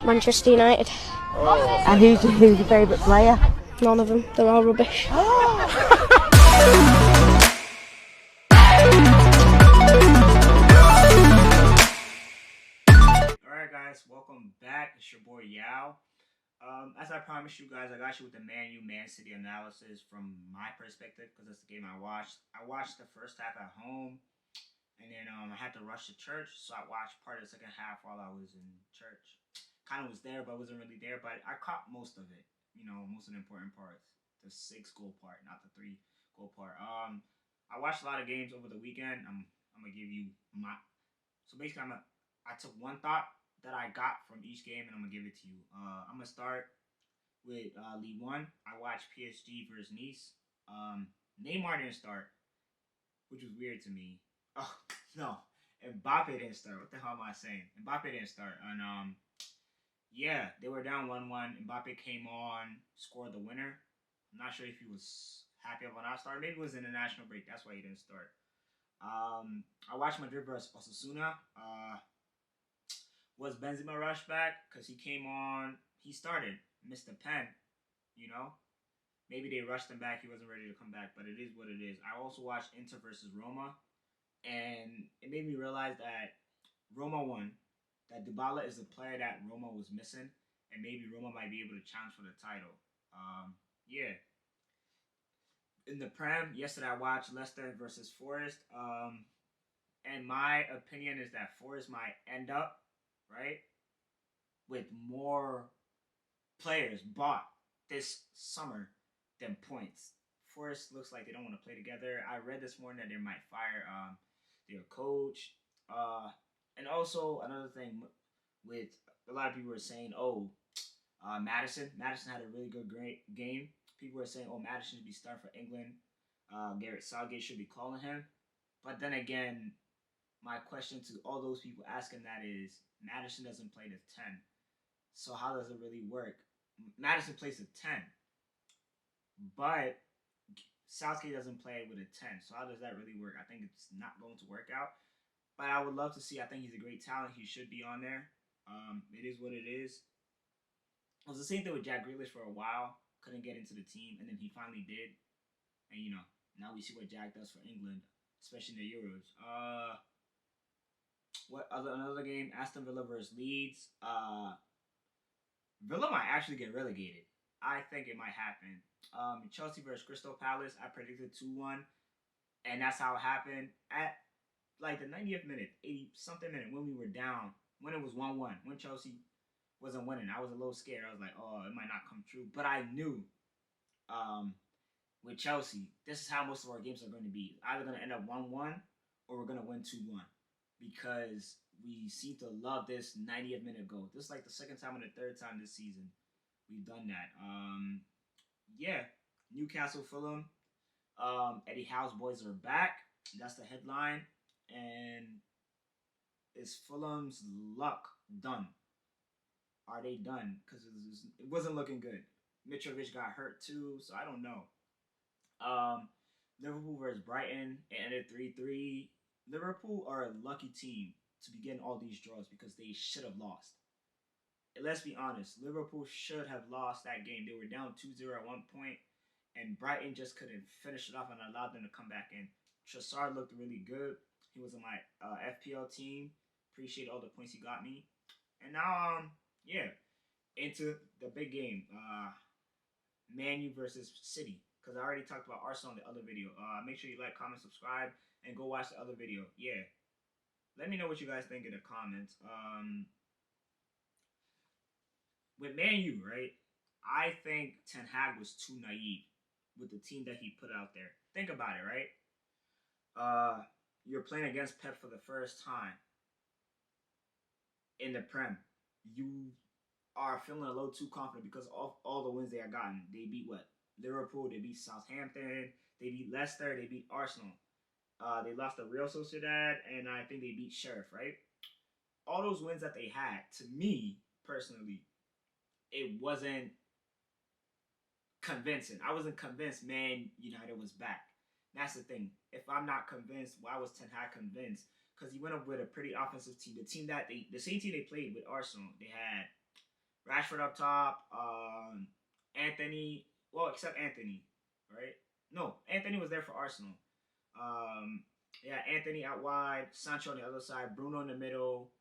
Manchester United. And who's your favourite player? None of them. They're all rubbish. Alright guys, welcome back. It's your boy Yao. As I promised you guys, I got you with the Man U Man City analysis from my perspective because that's the game I watched. I watched the first half at home, and then I had to rush to church, so I watched part of the second half while I was in church. Kind of was there, but wasn't really there. But I caught most of it. You know, most of the important parts. The 6 goal part, not the 3 goal part. I watched a lot of games over the weekend. I'm gonna give you my. So basically, I took one thought that I got from each game, and I'm gonna give it to you. I'm gonna start with League One. I watched PSG versus Nice. Neymar didn't start, which was weird to me. Oh no, Mbappe didn't start. What the hell am I saying? Mbappe didn't start, and yeah, they were down 1-1. Mbappe came on, scored the winner. I'm not sure if he was happy when I started. Maybe it was in the national break. That's why he didn't start. I watched Madrid versus Osasuna. Was Benzema rushed back? Because he came on, he started, missed a pen, you know? Maybe they rushed him back. He wasn't ready to come back, but it is what it is. I also watched Inter versus Roma, and it made me realize that Roma won. That Dybala is the player that Roma was missing, and maybe Roma might be able to challenge for the title. Yeah. In the Prem, yesterday I watched Leicester versus Forest. And my opinion is that Forest might end up, right, with more players bought this summer than points. Forest looks like they don't want to play together. I read this morning that they might fire their coach. And also another thing with a lot of people were saying, Madison had a really good great game. People were saying, Madison should be starting for England. Garrett Southgate should be calling him. But then again, my question to all those people asking that is, Madison doesn't play the 10. So how does it really work? Madison plays the 10. But Southgate doesn't play with a 10. So how does that really work? I think it's not going to work out. But I would love to see. I think he's a great talent. He should be on there. It is what it is. It was the same thing with Jack Grealish for a while. Couldn't get into the team, and then he finally did. And now we see what Jack does for England, especially in the Euros. Another game? Aston Villa versus Leeds. Villa might actually get relegated. I think it might happen. Chelsea versus Crystal Palace. I predicted 2-1, and that's how it happened at like the 90th minute, 80 something minute when we were down, when it was 1-1, when Chelsea wasn't winning. I was a little scared. I was like, it might not come true. But I knew with Chelsea, this is how most of our games are going to be. Either going to end up 1-1 or we're going to win 2-1 because we seem to love this 90th minute goal. This is like the second time and the third time this season we've done that. Yeah, Newcastle Fulham. Eddie Howe's boys are back. That's the headline. And is Fulham's luck done? Are they done? Because it wasn't looking good. Mitrovic got hurt too, so I don't know. Liverpool versus Brighton. It ended 3-3. Liverpool are a lucky team to be getting all these draws because they should have lost. And let's be honest. Liverpool should have lost that game. They were down 2-0 at one point, and Brighton just couldn't finish it off and allowed them to come back in. Trossard looked really good. He was on my FPL team. Appreciate all the points he got me. And now, into the big game. Man U versus City. Because I already talked about Arsenal in the other video. Make sure you like, comment, subscribe, and go watch the other video. Yeah. Let me know what you guys think in the comments. With Man U, right? I think Ten Hag was too naive with the team that he put out there. Think about it, right? You're playing against Pep for the first time in the Prem. You are feeling a little too confident because of all the wins they have gotten. They beat what? Liverpool, they beat Southampton, they beat Leicester, they beat Arsenal. They lost to Real Sociedad, and I think they beat Sheriff, right? All those wins that they had, to me, personally, it wasn't convincing. I wasn't convinced Man United was back. That's the thing. If I'm not convinced, why was Ten Hag convinced? Because he went up with a pretty offensive team. The same team they played with Arsenal. They had Rashford up top. Anthony. Well, except Anthony, right? No, Anthony was there for Arsenal. Um, yeah, Anthony out wide, Sancho on the other side, Bruno in the middle,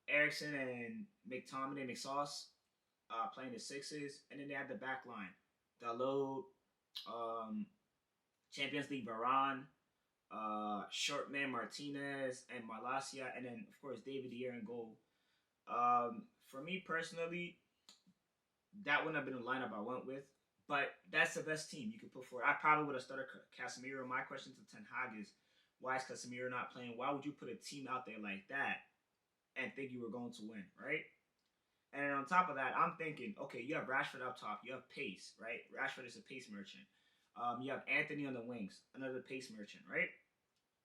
Ericsson and McTominay, McSauce playing the sixes, and then they had the back line, Dalot, um, Champions League Varane, Shortman Martinez, and Malacia, and then of course David De Gea in goal. For me personally, that wouldn't have been the lineup I went with. But that's the best team you could put forward. I probably would have started Casemiro. My question to Ten Hag is, why is Casemiro not playing? Why would you put a team out there like that and think you were going to win, right? And then on top of that, I'm thinking, okay, you have Rashford up top. You have pace, right? Rashford is a pace merchant. You have Anthony on the wings, another pace merchant, right?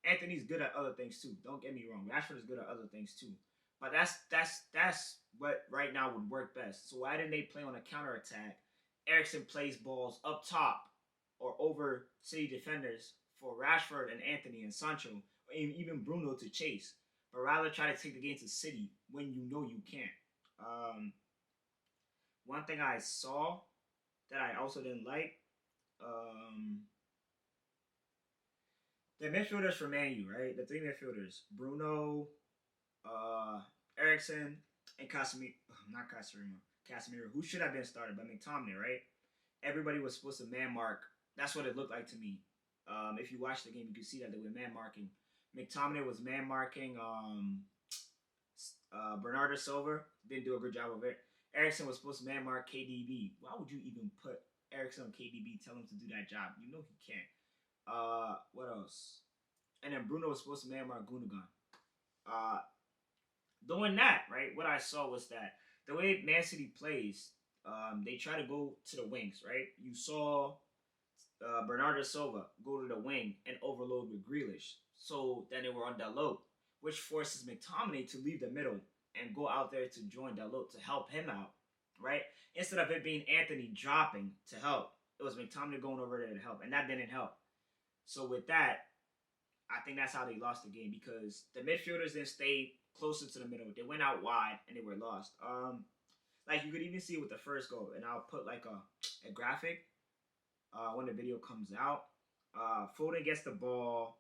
Anthony's good at other things too. Don't get me wrong. Rashford is good at other things too. But that's what right now would work best. So why didn't they play on a counterattack? Ericsson plays balls up top or over City defenders for Rashford and Anthony and Sancho, or even Bruno to chase. But rather try to take the game to City when you know you can't. One thing I saw that I also didn't like, the midfielders for Man U, right? The three midfielders, Bruno, Ericsson, and Casemiro. Not Casemiro, who should have been started, but McTominay, right? Everybody was supposed to man mark. That's what it looked like to me. If you watch the game, you can see that they were man marking. McTominay was man marking Bernardo Silva. Didn't do a good job of it. Ericsson was supposed to man mark KDB. Why would you even put Ericsson on KDB? Tell him to do that job. You know he can't. What else? And then Bruno was supposed to man mark Gundogan. Doing that, right? What I saw was that the way Man City plays, they try to go to the wings, right? You saw Bernardo Silva go to the wing and overload with Grealish. So then they were on Dalot, which forces McTominay to leave the middle and go out there to join Dalot to help him out, right? Instead of it being Anthony dropping to help, it was McTominay going over there to help, and that didn't help. So with that, I think that's how they lost the game because the midfielders didn't stay closer to the middle. They went out wide and they were lost. Like you could even see with the first goal, and I'll put like a graphic when the video comes out. Foden gets the ball.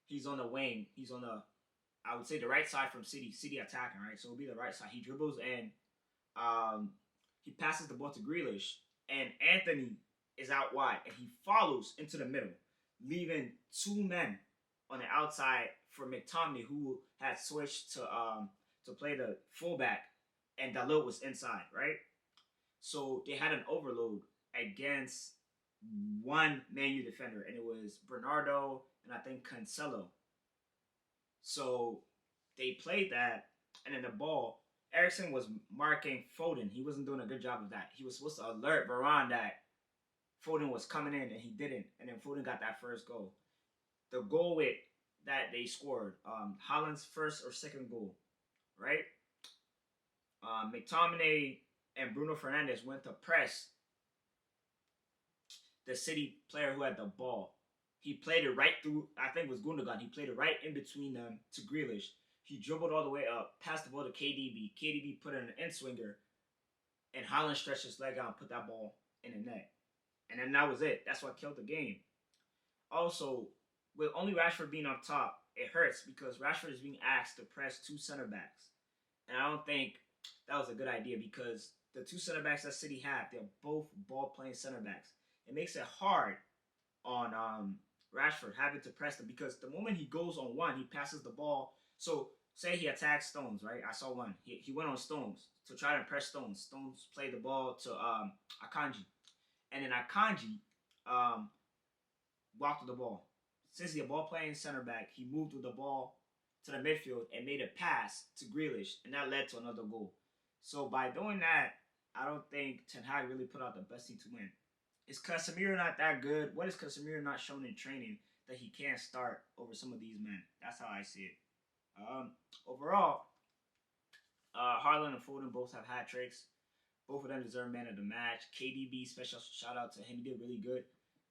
He's on the wing. He's on the, I would say the right side from City. City attacking, right? So it'll be the right side. He dribbles and he passes the ball to Grealish, and Anthony is out wide, and he follows into the middle, leaving two men on the outside for McTominay, who had switched to play the fullback, and Dalot was inside, right? So they had an overload against one Man U defender, and it was Bernardo and I think Cancelo. So they played that, and then the ball, Ericsson was marking Foden. He wasn't doing a good job of that. He was supposed to alert Varane that Foden was coming in, and he didn't. And then Foden got that first goal. The goal with that they scored, Haaland's first or second goal, right? McTominay and Bruno Fernandes went to press the City player who had the ball. He played it right through, I think it was Gundogan. He played it right in between them to Grealish. He dribbled all the way up, passed the ball to KDB. KDB put in an in-swinger, and Haaland stretched his leg out and put that ball in the net. And then that was it. That's what killed the game. Also, with only Rashford being up top, it hurts because Rashford is being asked to press two center backs. And I don't think that was a good idea because the two center backs that City have, they're both ball-playing center backs. It makes it hard on Rashford having to press them because the moment he goes on one, he passes the ball. So say he attacks Stones, right? I saw one. He went on Stones to try to press Stones. Stones played the ball to Akanji. And then Akanji walked with the ball. Since he's a ball-playing center back, he moved with the ball to the midfield and made a pass to Grealish, and that led to another goal. So by doing that, I don't think Ten Hag really put out the best team to win. Is Casemiro not that good? What is Casemiro not shown in training that he can't start over some of these men? That's how I see it. Overall, Haaland and Foden both have hat tricks. Both of them deserve man of the match. KDB, special shout out to him. He did really good.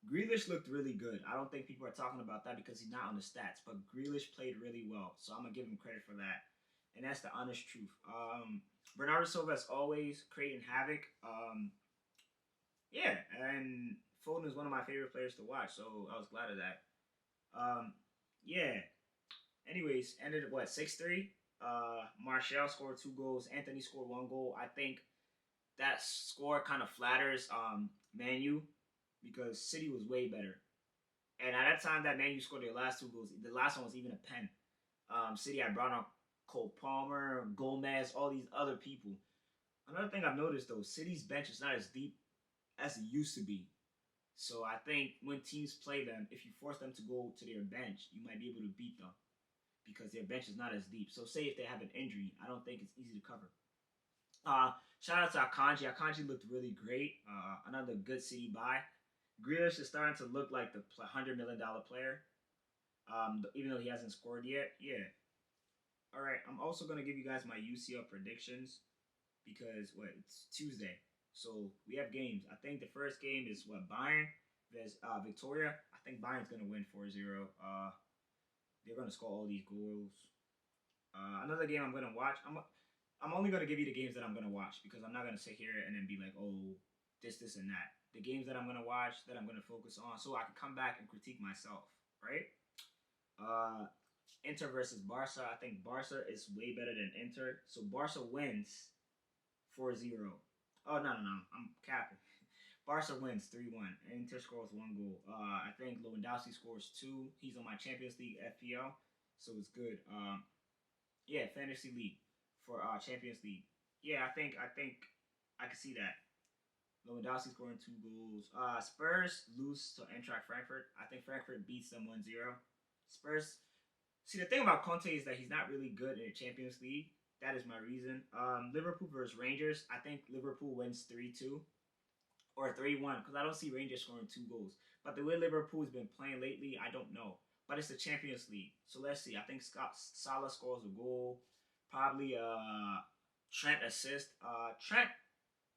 Grealish looked really good. I don't think people are talking about that because he's not on the stats, but Grealish played really well. So I'm going to give him credit for that. and that's the honest truth. Bernardo Silva, as always, creating havoc. Yeah, and Foden is one of my favorite players to watch, so I was glad of that. Yeah. Anyways, ended what 6-3. Martial scored 2 goals. Anthony scored 1 goal. I think that score kind of flatters Man U because City was way better. And at that time that Man U scored their last 2 goals, the last one was even a pen. City had brought on Cole Palmer, Gomez, all these other people. Another thing I've noticed though, City's bench is not as deep as it used to be. So I think when teams play them, if you force them to go to their bench, you might be able to beat them because their bench is not as deep. So say if they have an injury, I don't think it's easy to cover. Shout out to Akanji. Akanji looked really great. Another good City buy. Grealish is starting to look like the $100 million player. Even though he hasn't scored yet. Yeah. All right. I'm also gonna give you guys my UCL predictions because it's Tuesday, so we have games. I think the first game is Bayern vs Victoria. I think Bayern's gonna win 4-0. They're gonna score all these goals. Another game I'm gonna watch. I'm only gonna give you the games that I'm gonna watch because I'm not gonna sit here and then be like, oh, this, and that. The games that I'm gonna watch, that I'm gonna focus on, so I can come back and critique myself, right? Inter versus Barca. I think Barca is way better than Inter, so Barca wins 4-0. Oh no, I'm capping. Barca wins 3-1. Inter scores 1 goal. I think Lewandowski scores 2. He's on my Champions League FPL, so it's good. Yeah, fantasy league for Champions League. Yeah, I think I can see that. Lewandowski scoring 2 goals. Spurs lose to Eintracht Frankfurt. I think Frankfurt beats them 1-0. Spurs. See, the thing about Conte is that he's not really good in the Champions League. That is my reason. Liverpool versus Rangers. I think Liverpool wins 3-2 or 3-1 because I don't see Rangers scoring 2 goals. But the way Liverpool's been playing lately, I don't know. But it's the Champions League, so let's see. I think Salah scores a goal. Probably Trent assist. Trent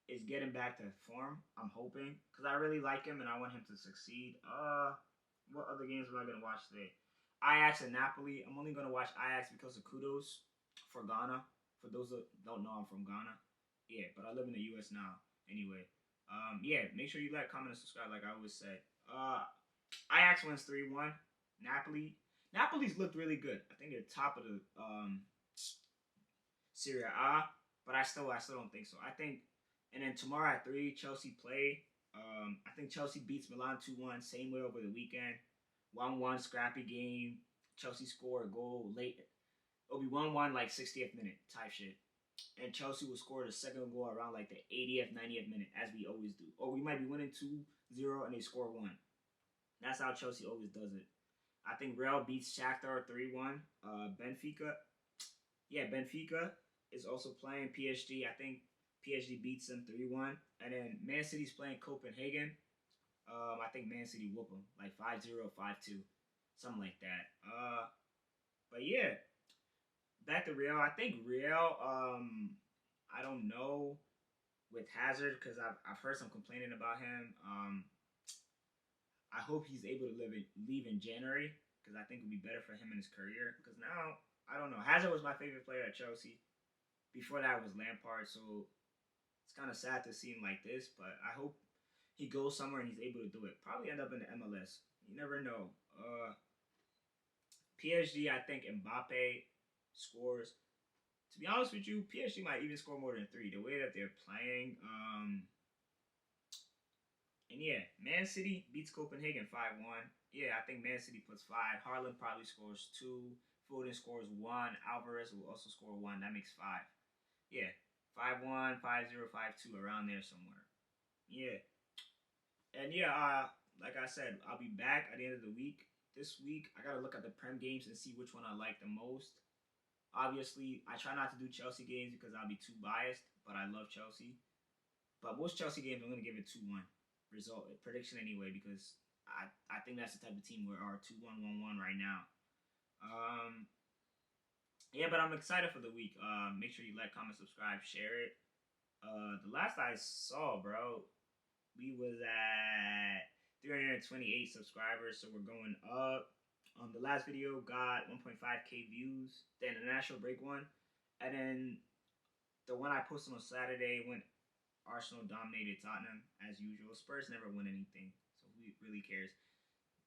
is getting back to form. I'm hoping because I really like him and I want him to succeed. What other games am I gonna watch today? Ajax and Napoli. I'm only gonna watch Ajax because of kudos for Ghana. For those that don't know, I'm from Ghana. Yeah, but I live in the U.S. now. Anyway, yeah. Make sure you like, comment, and subscribe. Like I always say. Ajax wins 3-1. Napoli's looked really good. I think they're top of the Serie A, but I still don't think so. I think, and then tomorrow at 3, Chelsea play. I think Chelsea beats Milan 2-1. Same way over the weekend. 1-1 scrappy game. Chelsea score a goal late. It'll be 1-1 like 60th minute type shit. And Chelsea will score the second goal around like the 80th, 90th minute, as we always do. Or we might be winning 2-0 and they score 1. That's how Chelsea always does it. I think Real beats Shakhtar 3-1. Benfica. Yeah, Benfica is also playing PSG. I think PSG beats them 3-1. And then Man City's playing Copenhagen. I think Man City whoop them like 5-0, 5-2, something like that. But yeah, back to Real. I think Real. I don't know with Hazard because I've heard some complaining about him. I hope he's able to leave in January because I think it would be better for him in his career. Because now I don't know. Hazard was my favorite player at Chelsea. Before that was Lampard, so it's kind of sad to see him like this. But I hope he goes somewhere and he's able to do it. Probably end up in the MLS. You never know. PSG, I think Mbappe scores. To be honest with you, PSG might even score more than 3. The way that they're playing. And yeah, Man City beats Copenhagen 5-1. Yeah, I think Man City puts 5. Haaland probably scores 2. Foden scores 1. Alvarez will also score 1. That makes 5. Yeah, 5-1, 5-0, 5-2, around there somewhere. Yeah. And yeah, like I said, I'll be back at the end of the week. This week, I gotta look at the Prem games and see which one I like the most. Obviously, I try not to do Chelsea games because I'll be too biased, but I love Chelsea. But most Chelsea games, I'm gonna give it 2-1 result prediction anyway because I think that's the type of team we are 2-1, 1-1 right now. Yeah, but I'm excited for the week. Make sure you like, comment, subscribe, share it. The last I saw, bro, we was at 328 subscribers, so we're going up. The last video got 1.5k views. The international break one And then the one I posted on Saturday when Arsenal dominated Tottenham as usual. Spurs never win anything, so who really cares?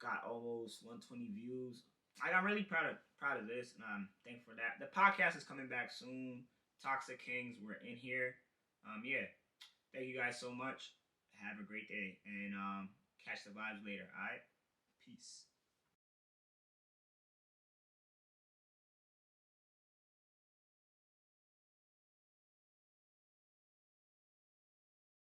Got almost 120 views. I'm really proud of this, and I'm thankful for that. The podcast is coming back soon. Toxic Kings, we're in here. Yeah. Thank you guys so much. Have a great day, and catch the vibes later. All right. Peace.